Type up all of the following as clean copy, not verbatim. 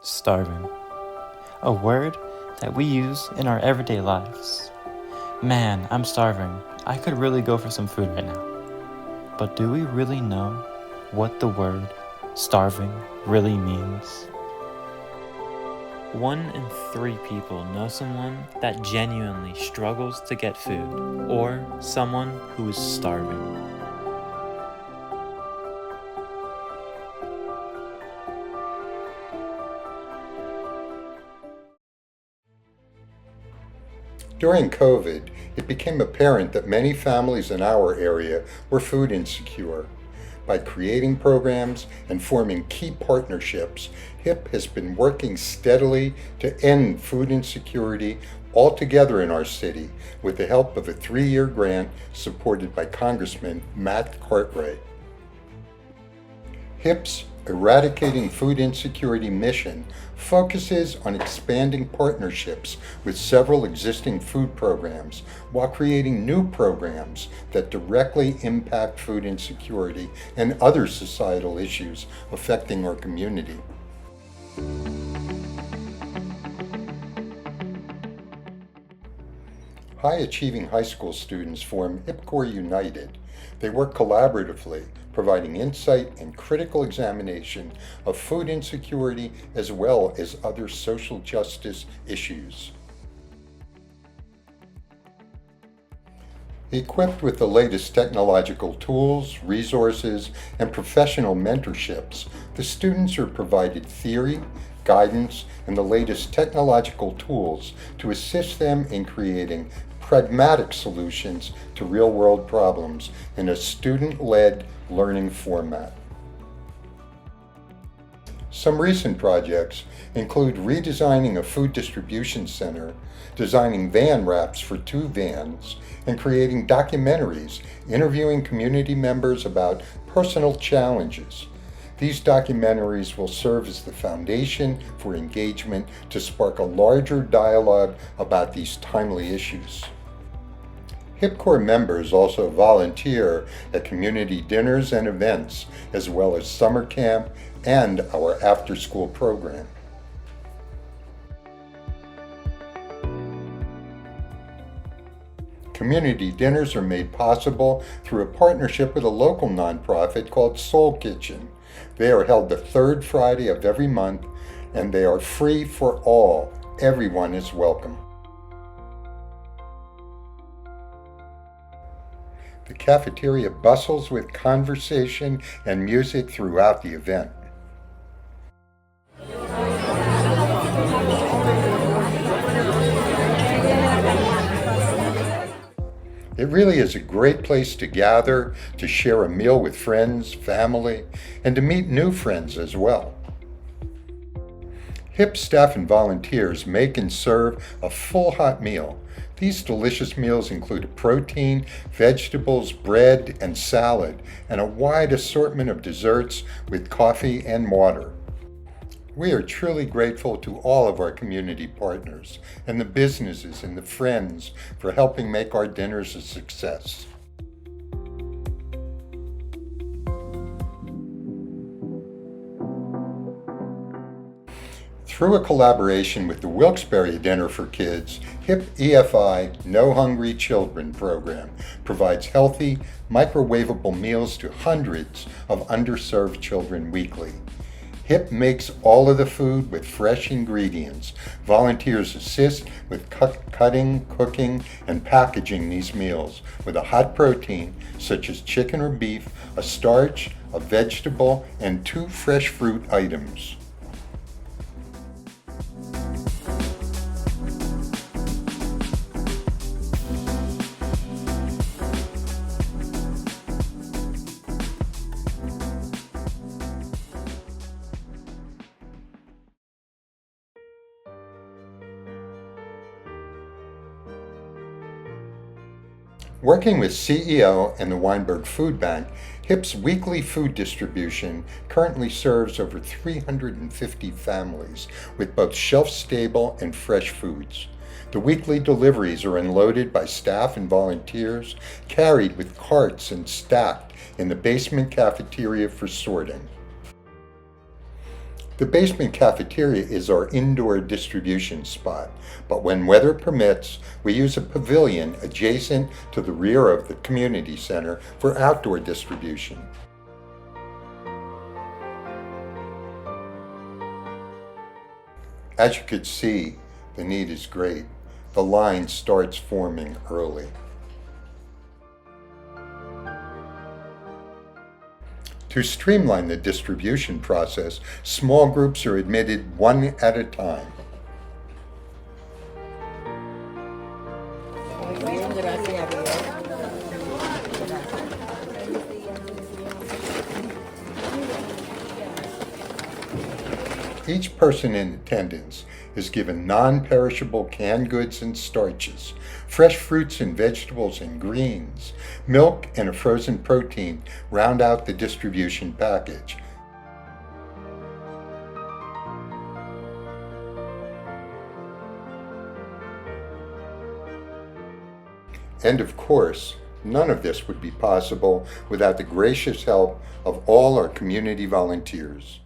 Starving. A word that we use in our everyday lives. Man, I'm starving. I could really go for some food right now. But do we really know what the word starving really means? 1 in 3 people know someone that genuinely struggles to get food, or someone who is starving. During COVID, it became apparent that many families in our area were food insecure. By creating programs and forming key partnerships, HIP has been working steadily to end food insecurity altogether in our city with the help of a 3-year grant supported by Congressman Matt Cartwright. HIP's Eradicating Food Insecurity mission focuses on expanding partnerships with several existing food programs while creating new programs that directly impact food insecurity and other societal issues affecting our community. High-achieving high school students form CORP United. They work collaboratively, providing insight and critical examination of food insecurity as well as other social justice issues. Equipped with the latest technological tools, resources, and professional mentorships, the students are provided theory, guidance, and the latest technological tools to assist them in creating pragmatic solutions to real-world problems in a student-led learning format. Some recent projects include redesigning a food distribution center, designing van wraps for 2 vans, and creating documentaries interviewing community members about personal challenges. These documentaries will serve as the foundation for engagement to spark a larger dialogue about these timely issues. HIPCOR members also volunteer at community dinners and events, as well as summer camp and our after-school program. Community dinners are made possible through a partnership with a local nonprofit called Soul Kitchen. They are held the 3rd Friday of every month, and they are free for all. Everyone is welcome. The cafeteria bustles with conversation and music throughout the event. It really is a great place to gather, to share a meal with friends, family, and to meet new friends as well. HIP staff and volunteers make and serve a full hot meal. These delicious meals include protein, vegetables, bread, and salad, and a wide assortment of desserts with coffee and water. We are truly grateful to all of our community partners and the businesses and the friends for helping make our dinners a success. Through a collaboration with the Wilkes-Barre Dinner for Kids, HIP EFI No Hungry Children program provides healthy, microwavable meals to hundreds of underserved children weekly. HIP makes all of the food with fresh ingredients. Volunteers assist with cutting, cooking, and packaging these meals with a hot protein such as chicken or beef, a starch, a vegetable, and 2 fresh fruit items. Working with CEO and the Weinberg Food Bank, HIP's weekly food distribution currently serves over 350 families with both shelf-stable and fresh foods. The weekly deliveries are unloaded by staff and volunteers, carried with carts and stacked in the basement cafeteria for sorting. The basement cafeteria is our indoor distribution spot, but when weather permits, we use a pavilion adjacent to the rear of the community center for outdoor distribution. As you could see, the need is great. The line starts forming early. To streamline the distribution process, small groups are admitted one at a time. Each person in attendance is given non-perishable canned goods and starches, fresh fruits and vegetables and greens, milk, and a frozen protein round out the distribution package. And of course, none of this would be possible without the gracious help of all our community volunteers.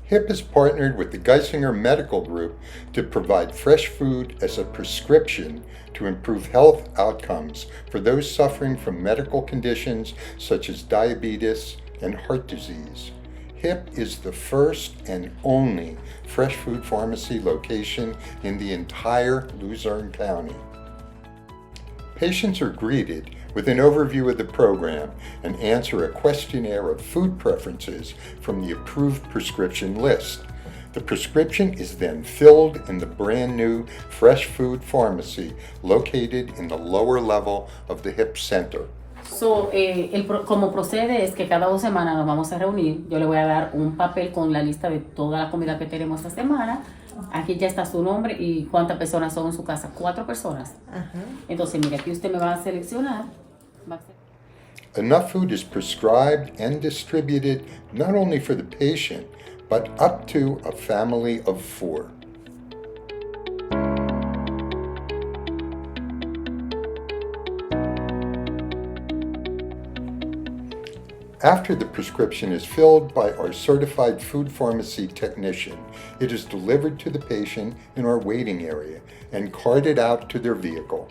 HIP has partnered with the Geisinger Medical Group to provide fresh food as a prescription to improve health outcomes for those suffering from medical conditions such as diabetes and heart disease. HIP is the first and only fresh food pharmacy location in the entire Luzerne County. Patients are greeted with an overview of the program and answer a questionnaire of food preferences from the approved prescription list. The prescription is then filled in the brand new fresh food pharmacy located in the lower level of the HIP Center. Como procede es que cada 2 semanas nos vamos a reunir. Yo le voy a dar un papel con la lista de toda la comida que tenemos esta semana. Aquí ya está su nombre y cuántas personas son en su casa. 4 personas. Entonces, mire, aquí usted me va a seleccionar. Enough food is prescribed and distributed not only for the patient, but up to a family of 4. After the prescription is filled by our certified food pharmacy technician, it is delivered to the patient in our waiting area and carted out to their vehicle.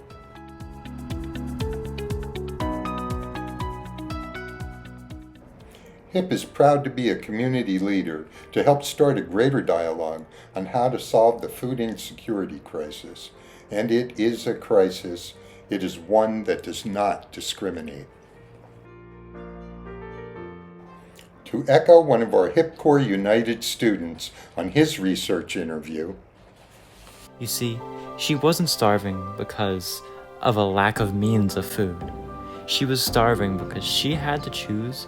HIP is proud to be a community leader to help start a greater dialogue on how to solve the food insecurity crisis. And it is a crisis. It is one that does not discriminate. To echo one of our CORP United students on his research interview, You see, she wasn't starving because of a lack of means of food. She was starving because she had to choose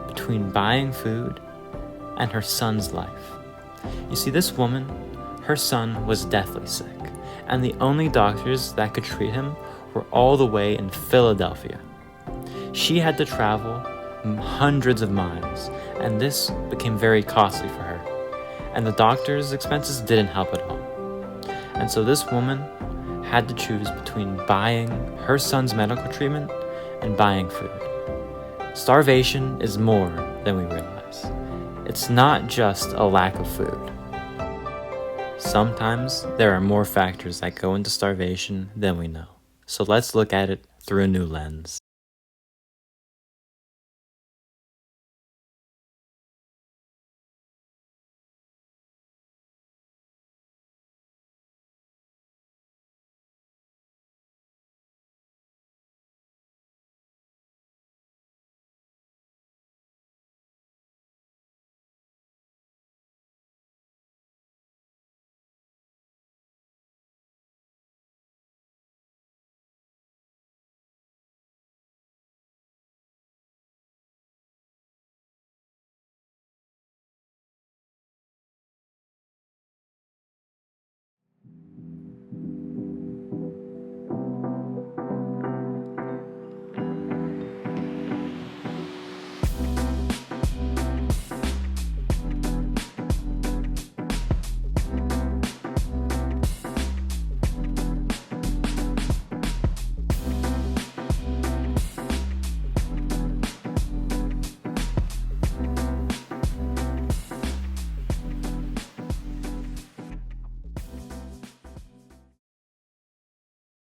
between buying food and her son's life. You see, this woman, her son was deathly sick, and the only doctors that could treat him were all the way in Philadelphia. She had to travel hundreds of miles, and this became very costly for her, and the doctor's expenses didn't help at all. And so this woman had to choose between buying her son's medical treatment and buying food. Starvation is more than we realize. It's not just a lack of food. Sometimes there are more factors that go into starvation than we know. So let's look at it through a new lens.